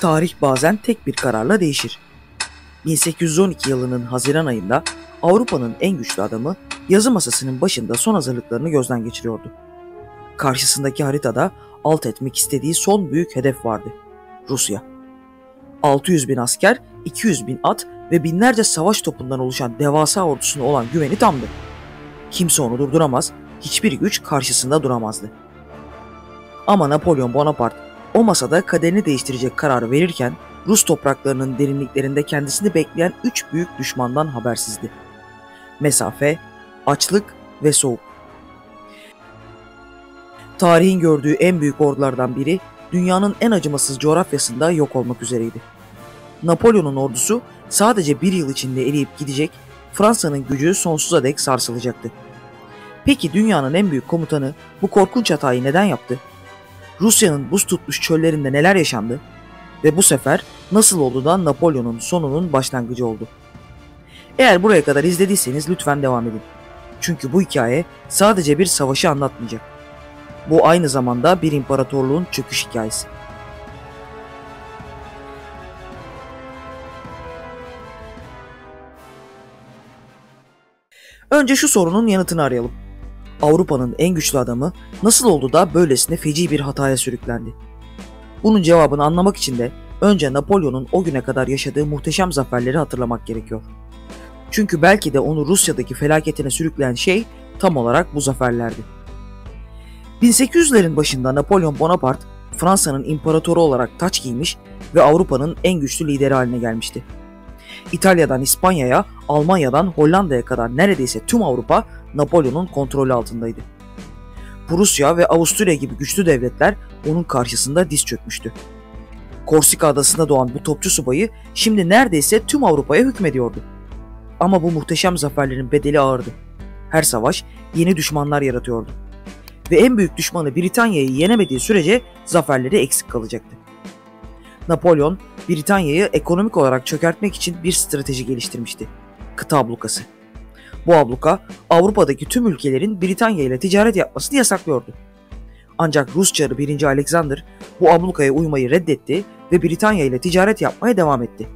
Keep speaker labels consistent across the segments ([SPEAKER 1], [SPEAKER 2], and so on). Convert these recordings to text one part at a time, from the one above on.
[SPEAKER 1] Tarih bazen tek bir kararla değişir. 1812 yılının Haziran ayında Avrupa'nın en güçlü adamı yazı masasının başında son hazırlıklarını gözden geçiriyordu. Karşısındaki haritada alt etmek istediği son büyük hedef vardı: Rusya. 600 bin asker, 200 bin at ve binlerce savaş topundan oluşan devasa ordusuna olan güveni tamdı. Kimse onu durduramaz, hiçbir güç karşısında duramazdı. Ama Napolyon Bonaparte o masada kaderini değiştirecek kararı verirken Rus topraklarının derinliklerinde kendisini bekleyen 3 büyük düşmandan habersizdi: mesafe, açlık ve soğuk. Tarihin gördüğü en büyük ordulardan biri dünyanın en acımasız coğrafyasında yok olmak üzereydi. Napolyon'un ordusu sadece bir yıl içinde eriyip gidecek, Fransa'nın gücü sonsuza dek sarsılacaktı. Peki dünyanın en büyük komutanı bu korkunç hatayı neden yaptı? Rusya'nın buz tutmuş çöllerinde neler yaşandı? Ve bu sefer nasıl oldu da Napolyon'un sonunun başlangıcı oldu? Eğer buraya kadar izlediyseniz lütfen devam edin. Çünkü bu hikaye sadece bir savaşı anlatmayacak. Bu aynı zamanda bir imparatorluğun çöküş hikayesi. Önce şu sorunun yanıtını arayalım. Avrupa'nın en güçlü adamı nasıl oldu da böylesine feci bir hataya sürüklendi? Bunun cevabını anlamak için de önce Napolyon'un o güne kadar yaşadığı muhteşem zaferleri hatırlamak gerekiyor. Çünkü belki de onu Rusya'daki felaketine sürükleyen şey tam olarak bu zaferlerdi. 1800'lerin başında Napolyon Bonaparte Fransa'nın imparatoru olarak taç giymiş ve Avrupa'nın en güçlü lideri haline gelmişti. İtalya'dan İspanya'ya, Almanya'dan Hollanda'ya kadar neredeyse tüm Avrupa Napolyon'un kontrolü altındaydı. Prusya ve Avusturya gibi güçlü devletler onun karşısında diz çökmüştü. Korsika adasında doğan bu topçu subayı şimdi neredeyse tüm Avrupa'ya hükmediyordu. Ama bu muhteşem zaferlerin bedeli ağırdı. Her savaş yeni düşmanlar yaratıyordu. Ve en büyük düşmanı Britanya'yı yenemediği sürece zaferleri eksik kalacaktı. Napolyon, Britanya'yı ekonomik olarak çökertmek için bir strateji geliştirmişti: kıta ablukası. Bu abluka, Avrupa'daki tüm ülkelerin Britanya ile ticaret yapmasını yasaklıyordu. Ancak Rus Çarı 1. Alexander bu ablukaya uymayı reddetti ve Britanya ile ticaret yapmaya devam etti.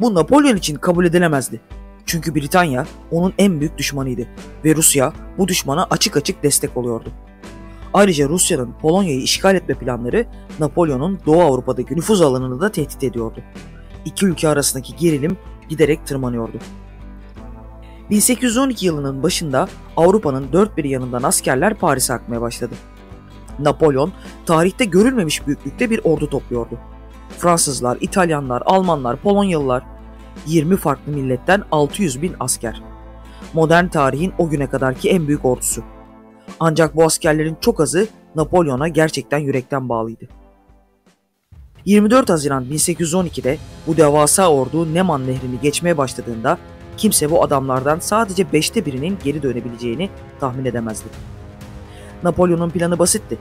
[SPEAKER 1] Bu Napolyon için kabul edilemezdi. Çünkü Britanya onun en büyük düşmanıydı ve Rusya bu düşmana açık açık destek oluyordu. Ayrıca Rusya'nın Polonya'yı işgal etme planları Napolyon'un Doğu Avrupa'daki nüfuz alanını da tehdit ediyordu. İki ülke arasındaki gerilim giderek tırmanıyordu. 1812 yılının başında Avrupa'nın dört bir yanından askerler Paris'e akmaya başladı. Napolyon tarihte görülmemiş büyüklükte bir ordu topluyordu. Fransızlar, İtalyanlar, Almanlar, Polonyalılar, 20 farklı milletten 600 bin asker. Modern tarihin o güne kadarki en büyük ordusu. Ancak bu askerlerin çok azı Napolyon'a gerçekten yürekten bağlıydı. 24 Haziran 1812'de bu devasa ordu Neman Nehri'ni geçmeye başladığında kimse bu adamlardan sadece 5'te birinin geri dönebileceğini tahmin edemezdi. Napolyon'un planı basitti: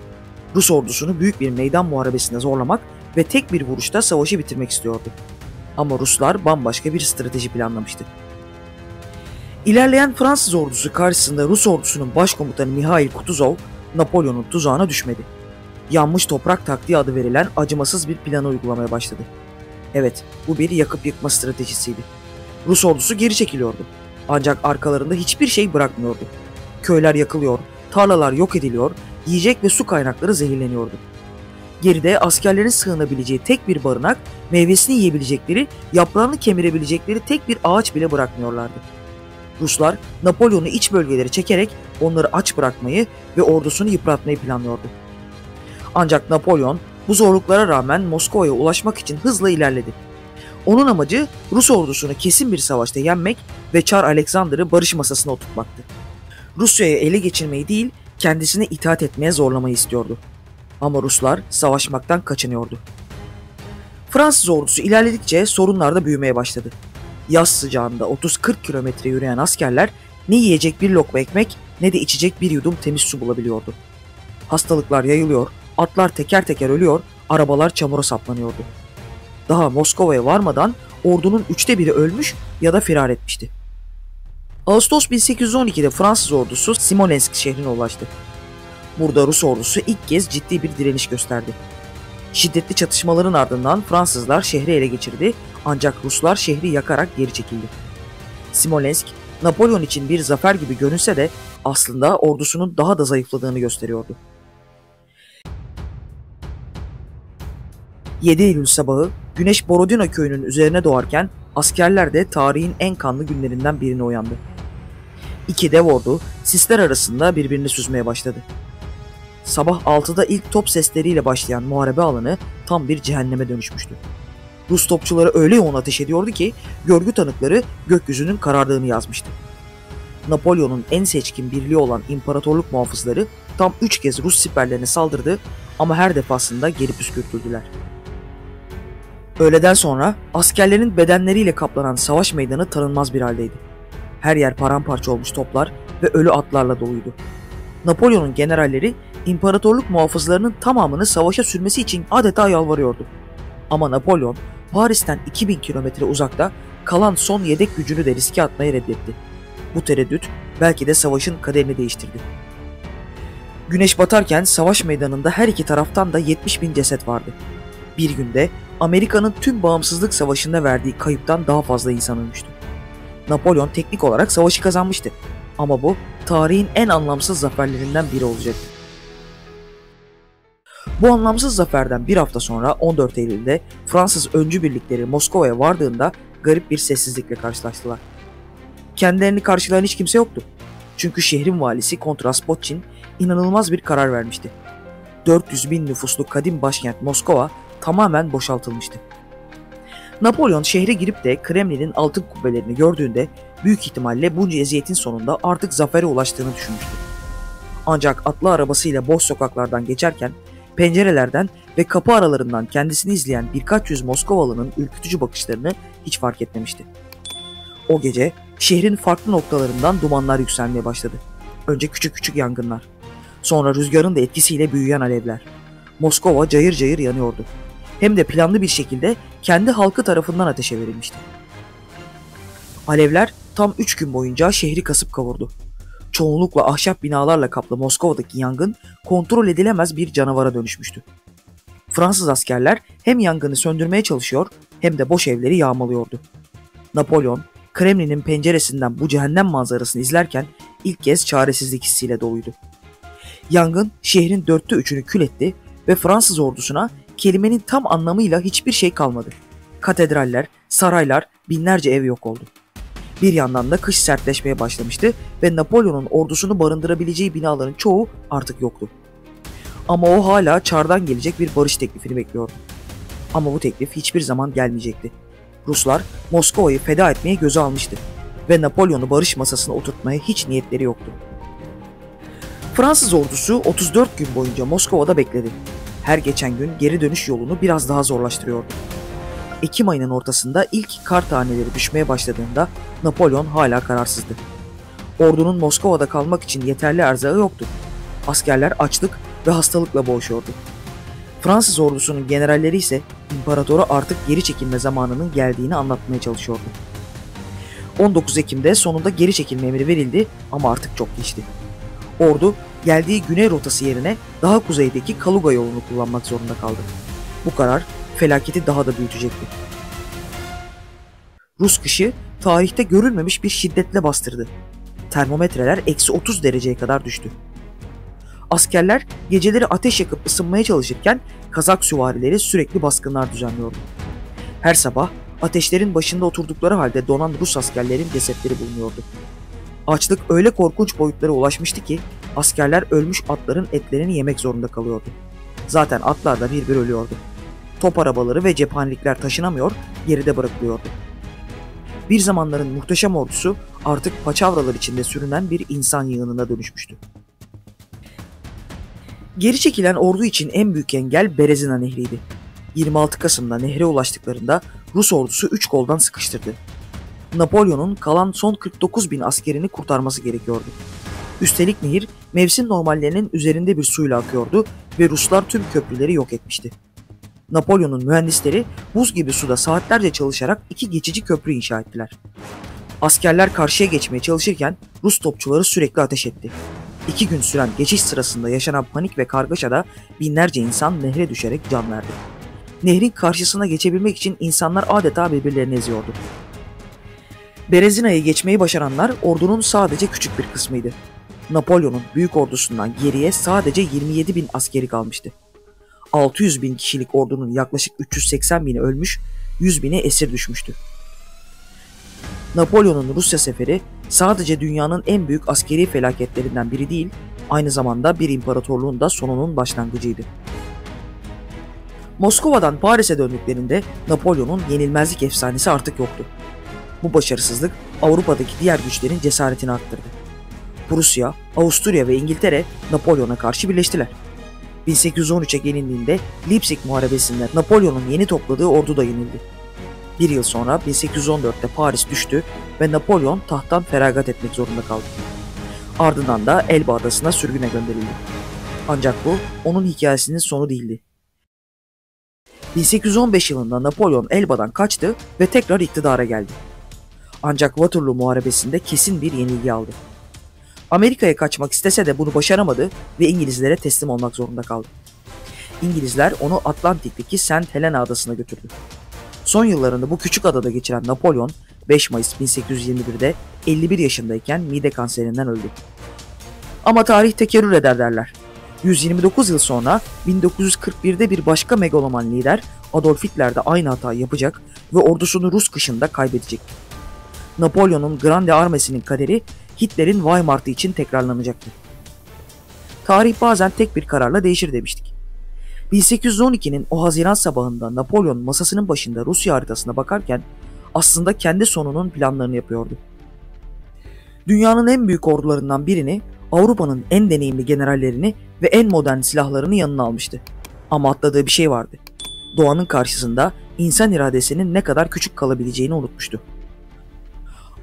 [SPEAKER 1] Rus ordusunu büyük bir meydan muharebesine zorlamak ve tek bir vuruşta savaşı bitirmek istiyordu. Ama Ruslar bambaşka bir strateji planlamıştı. İlerleyen Fransız ordusu karşısında Rus ordusunun başkomutanı Mihail Kutuzov, Napolyon'un tuzağına düşmedi. Yanmış toprak taktiği adı verilen acımasız bir planı uygulamaya başladı. Evet, bu bir yakıp yıkma stratejisiydi. Rus ordusu geri çekiliyordu. Ancak arkalarında hiçbir şey bırakmıyordu. Köyler yakılıyor, tarlalar yok ediliyor, yiyecek ve su kaynakları zehirleniyordu. Geride askerlerin sığınabileceği tek bir barınak, meyvesini yiyebilecekleri, yaprağını kemirebilecekleri tek bir ağaç bile bırakmıyorlardı. Ruslar Napolyon'u iç bölgelere çekerek onları aç bırakmayı ve ordusunu yıpratmayı planlıyordu. Ancak Napolyon bu zorluklara rağmen Moskova'ya ulaşmak için hızla ilerledi. Onun amacı Rus ordusunu kesin bir savaşta yenmek ve Çar Alexander'ı barış masasına oturtmaktı. Rusya'ya ele geçirmeyi değil, kendisine itaat etmeye zorlamayı istiyordu. Ama Ruslar savaşmaktan kaçınıyordu. Fransız ordusu ilerledikçe sorunlar da büyümeye başladı. Yaz sıcağında 30-40 kilometre yürüyen askerler ne yiyecek bir lokma ekmek ne de içecek bir yudum temiz su bulabiliyordu. Hastalıklar yayılıyor, atlar teker teker ölüyor, arabalar çamura saplanıyordu. Daha Moskova'ya varmadan ordunun 1/3 ölmüş ya da firar etmişti. Ağustos 1812'de Fransız ordusu Smolensk şehrine ulaştı. Burada Rus ordusu ilk kez ciddi bir direniş gösterdi. Şiddetli çatışmaların ardından Fransızlar şehri ele geçirdi ancak Ruslar şehri yakarak geri çekildi. Smolensk, Napolyon için bir zafer gibi görünse de aslında ordusunun daha da zayıfladığını gösteriyordu. 7 Eylül sabahı güneş Borodina köyünün üzerine doğarken askerler de tarihin en kanlı günlerinden birine uyandı. İki dev ordu sisler arasında birbirini süzmeye başladı. Sabah 6'da ilk top sesleriyle başlayan muharebe alanı tam bir cehenneme dönüşmüştü. Rus topçuları öyle yoğun ateş ediyordu ki görgü tanıkları gökyüzünün karardığını yazmıştı. Napolyon'un en seçkin birliği olan imparatorluk muhafızları tam 3 kez Rus siperlerine saldırdı ama her defasında geri püskürtüldüler. Öğleden sonra askerlerin bedenleriyle kaplanan savaş meydanı tanınmaz bir haldeydi. Her yer paramparça olmuş toplar ve ölü atlarla doluydu. Napolyon'un generalleri imparatorluk muhafızlarının tamamını savaşa sürmesi için adeta yalvarıyordu. Ama Napolyon Paris'ten 2000 kilometre uzakta kalan son yedek gücünü de riske atmayı reddetti. Bu tereddüt belki de savaşın kaderini değiştirdi. Güneş batarken savaş meydanında her iki taraftan da 70.000 ceset vardı. Bir günde Amerika'nın tüm bağımsızlık savaşında verdiği kayıptan daha fazla insan ölmüştü. Napolyon teknik olarak savaşı kazanmıştı ama bu tarihin en anlamsız zaferlerinden biri olacaktı. Bu anlamsız zaferden bir hafta sonra 14 Eylül'de Fransız öncü birlikleri Moskova'ya vardığında garip bir sessizlikle karşılaştılar. Kendilerini karşılayan hiç kimse yoktu. Çünkü şehrin valisi Kont Raspotçin inanılmaz bir karar vermişti. 400.000 nüfuslu kadim başkent Moskova tamamen boşaltılmıştı. Napolyon şehre girip de Kremlin'in altın kubbelerini gördüğünde büyük ihtimalle bunca eziyetin sonunda artık zafere ulaştığını düşünmüştü. Ancak atlı arabasıyla boş sokaklardan geçerken pencerelerden ve kapı aralarından kendisini izleyen birkaç yüz Moskovalı'nın ürkütücü bakışlarını hiç fark etmemişti. O gece şehrin farklı noktalarından dumanlar yükselmeye başladı. Önce küçük küçük yangınlar. Sonra rüzgarın da etkisiyle büyüyen alevler. Moskova cayır cayır yanıyordu. Hem de planlı bir şekilde kendi halkı tarafından ateşe verilmişti. Alevler tam 3 gün boyunca şehri kasıp kavurdu. Çoğunlukla ahşap binalarla kaplı Moskova'daki yangın kontrol edilemez bir canavara dönüşmüştü. Fransız askerler hem yangını söndürmeye çalışıyor hem de boş evleri yağmalıyordu. Napolyon, Kremlin'in penceresinden bu cehennem manzarasını izlerken ilk kez çaresizlik hissiyle doluydu. Yangın şehrin 3'ünü kül etti ve Fransız ordusuna kelimenin tam anlamıyla hiçbir şey kalmadı. Katedraller, saraylar, binlerce ev yok oldu. Bir yandan da kış sertleşmeye başlamıştı ve Napolyon'un ordusunu barındırabileceği binaların çoğu artık yoktu. Ama o hala çardan gelecek bir barış teklifini bekliyordu. Ama bu teklif hiçbir zaman gelmeyecekti. Ruslar Moskova'yı feda etmeye göze almıştı ve Napolyon'u barış masasına oturtmaya hiç niyetleri yoktu. Fransız ordusu 34 gün boyunca Moskova'da bekledi. Her geçen gün geri dönüş yolunu biraz daha zorlaştırıyordu. Ekim ayının ortasında ilk kar taneleri düşmeye başladığında Napolyon hala kararsızdı. Ordunun Moskova'da kalmak için yeterli erzağı yoktu. Askerler açlık ve hastalıkla boğuşuyordu. Fransız ordusunun generalleri ise imparatora artık geri çekilme zamanının geldiğini anlatmaya çalışıyordu. 19 Ekim'de sonunda geri çekilme emri verildi ama artık çok geçti. Ordu geldiği güney rotası yerine daha kuzeydeki Kaluga yolunu kullanmak zorunda kaldı. Bu karar felaketi daha da büyütecekti. Rus kışı tarihte görülmemiş bir şiddetle bastırdı. Termometreler -30 dereceye kadar düştü. Askerler geceleri ateş yakıp ısınmaya çalışırken Kazak süvarileri sürekli baskınlar düzenliyordu. Her sabah ateşlerin başında oturdukları halde donan Rus askerlerin cesetleri bulunuyordu. Açlık öyle korkunç boyutlara ulaşmıştı ki askerler ölmüş atların etlerini yemek zorunda kalıyordu. Zaten atlar da bir ölüyordu. Top arabaları ve cephanelikler taşınamıyor, geride bırakılıyordu. Bir zamanların muhteşem ordusu artık paçavralar içinde sürünen bir insan yığınına dönüşmüştü. Geri çekilen ordu için en büyük engel Berezina Nehri'ydi. 26 Kasım'da nehre ulaştıklarında Rus ordusu 3 koldan sıkıştırdı. Napolyon'un kalan son 49.000 askerini kurtarması gerekiyordu. Üstelik nehir mevsim normallerinin üzerinde bir suyla akıyordu ve Ruslar tüm köprüleri yok etmişti. Napolyon'un mühendisleri buz gibi suda saatlerce çalışarak 2 geçici köprü inşa ettiler. Askerler karşıya geçmeye çalışırken Rus topçuları sürekli ateş etti. 2 gün süren geçiş sırasında yaşanan panik ve kargaşada binlerce insan nehre düşerek can verdi. Nehrin karşısına geçebilmek için insanlar adeta birbirlerini eziyordu. Berezina'yı geçmeyi başaranlar ordunun sadece küçük bir kısmıydı. Napolyon'un büyük ordusundan geriye sadece 27 bin askeri kalmıştı. 600 bin kişilik ordunun yaklaşık 380 bini ölmüş, 100 bini esir düşmüştü. Napolyon'un Rusya seferi sadece dünyanın en büyük askeri felaketlerinden biri değil, aynı zamanda bir imparatorluğun da sonunun başlangıcıydı. Moskova'dan Paris'e döndüklerinde Napolyon'un yenilmezlik efsanesi artık yoktu. Bu başarısızlık Avrupa'daki diğer güçlerin cesaretini arttırdı. Prusya, Avusturya ve İngiltere Napolyon'a karşı birleştiler. 1813'e gelindiğinde Leipzig Muharebesi'nde Napolyon'un yeni topladığı ordu da yenildi. Bir yıl sonra 1814'te Paris düştü ve Napolyon tahttan feragat etmek zorunda kaldı. Ardından da Elba Adası'na sürgüne gönderildi. Ancak bu onun hikayesinin sonu değildi. 1815 yılında Napolyon Elba'dan kaçtı ve tekrar iktidara geldi. Ancak Waterloo Muharebesi'nde kesin bir yenilgi aldı. Amerika'ya kaçmak istese de bunu başaramadı ve İngilizlere teslim olmak zorunda kaldı. İngilizler onu Atlantik'teki St. Helena adasına götürdü. Son yıllarını bu küçük adada geçiren Napolyon 5 Mayıs 1821'de 51 yaşındayken mide kanserinden öldü. Ama tarih tekerrür eder derler. 129 yıl sonra 1941'de bir başka megaloman lider Adolf Hitler de aynı hatayı yapacak ve ordusunu Rus kışında kaybedecekti. Napolyon'un Grande Armesi'nin kaderi Hitler'in Weimar'tı için tekrarlanacaktı. Tarih bazen tek bir kararla değişir demiştik. 1812'nin o Haziran sabahında Napolyon masasının başında Rusya haritasına bakarken aslında kendi sonunun planlarını yapıyordu. Dünyanın en büyük ordularından birini, Avrupa'nın en deneyimli generallerini ve en modern silahlarını yanına almıştı. Ama atladığı bir şey vardı. Doğanın karşısında insan iradesinin ne kadar küçük kalabileceğini unutmuştu.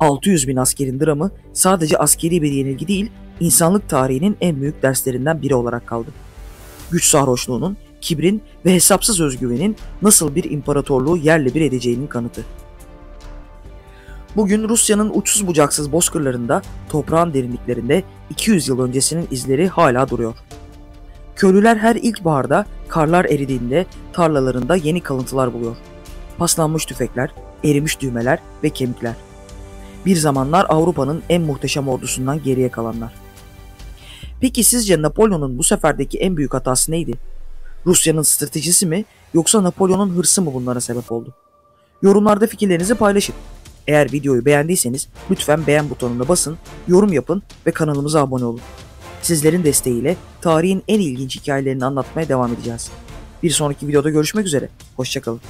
[SPEAKER 1] 600 bin askerin dramı sadece askeri bir yenilgi değil, insanlık tarihinin en büyük derslerinden biri olarak kaldı. Güç sarhoşluğunun, kibrin ve hesapsız özgüvenin nasıl bir imparatorluğu yerle bir edeceğinin kanıtı. Bugün Rusya'nın uçsuz bucaksız bozkırlarında, toprağın derinliklerinde 200 yıl öncesinin izleri hala duruyor. Köylüler her ilkbaharda karlar eridiğinde tarlalarında yeni kalıntılar buluyor. Paslanmış tüfekler, erimiş düğmeler ve kemikler. Bir zamanlar Avrupa'nın en muhteşem ordusundan geriye kalanlar. Peki sizce Napolyon'un bu seferdeki en büyük hatası neydi? Rusya'nın stratejisi mi yoksa Napolyon'un hırsı mı bunlara sebep oldu? Yorumlarda fikirlerinizi paylaşın. Eğer videoyu beğendiyseniz lütfen beğen butonuna basın, yorum yapın ve kanalımıza abone olun. Sizlerin desteğiyle tarihin en ilginç hikayelerini anlatmaya devam edeceğiz. Bir sonraki videoda görüşmek üzere. Hoşça kalın.